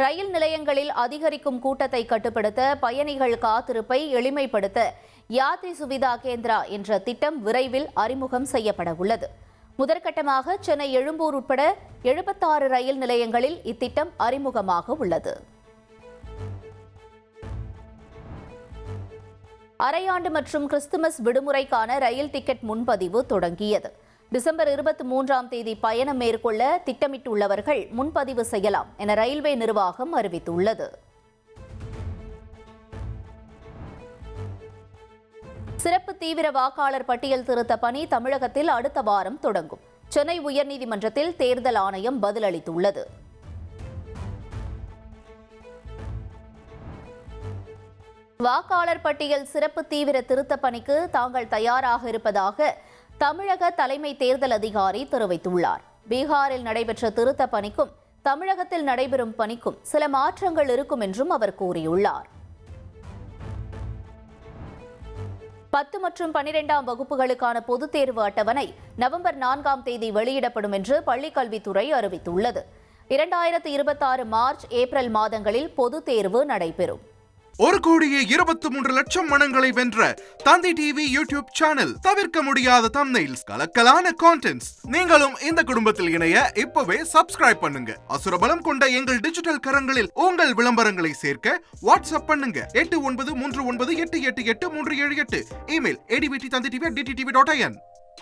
ரயில் நிலையங்களில் அதிகரிக்கும் கூட்டத்தை கட்டுப்படுத்த பயணிகள் காத்திருப்பை எளிமைப்படுத்த யாத்ரி சுவிதா கேந்திரா என்ற திட்டம் விரைவில் அறிமுகம் செய்யப்பட உள்ளது. முதற்கட்டமாக சென்னை எழும்பூர் உட்பட 76 ரயில் நிலையங்களில் இத்திட்டம் அறிமுகமாக உள்ளது. அரையாண்டு மற்றும் கிறிஸ்துமஸ் விடுமுறைக்கான ரயில் டிக்கெட் முன்பதிவு தொடங்கியது. டிசம்பர் 23ஆம் தேதி பயணம் மேற்கொள்ள திட்டமிட்டுள்ளவர்கள் முன்பதிவு செய்யலாம் என ரயில்வே நிர்வாகம் அறிவித்துள்ளது. சிறப்பு தீவிர வாக்காளர் பட்டியல் திருத்த பணி தமிழகத்தில் அடுத்த வாரம் தொடங்கும். சென்னை உயர்நீதிமன்றத்தில் தேர்தல் ஆணையம் பதிலளித்துள்ளது. வாக்காளர் பட்டியல் சிறப்பு தீவிர திருத்த பணிக்கு தாங்கள் தயாராக இருப்பதாக தமிழக தலைமை தேர்தல் அதிகாரி தெரிவித்துள்ளார். பீகாரில் நடைபெற்ற திருத்த பணிக்கும் தமிழகத்தில் நடைபெறும் பணிக்கும் சில மாற்றங்கள் இருக்கும் என்றும் அவர் கூறியுள்ளார். 10 மற்றும் 12ஆம் வகுப்புகளுக்கான பொதுத் தேர்வு அட்டவணை நவம்பர் 4ஆம் தேதி வெளியிடப்படும் என்று பள்ளிக்கல்வித்துறை அறிவித்துள்ளது. 2026 மார்ச், ஏப்ரல் மாதங்களில் பொதுத் தேர்வு நடைபெறும். 1,23,00,000 மனங்களை வென்ற தந்தி டிவி யூடியூப் சேனல். தவிர்க்க முடியாத தம்ப்நெயில்ஸ், கலக்கலான கான்டென்ட்ஸ். நீங்களும் இந்த குடும்பத்தில் இணைய இப்பவே சப்ஸ்கிரைப் பண்ணுங்க. அசுரபலம் கொண்ட எங்கள் டிஜிட்டல் கரங்களில் உங்கள் விளம்பரங்களை சேர்க்க வாட்ஸ்அப் பண்ணுங்க. 8939888378. Email advtthanditv@dttv.in.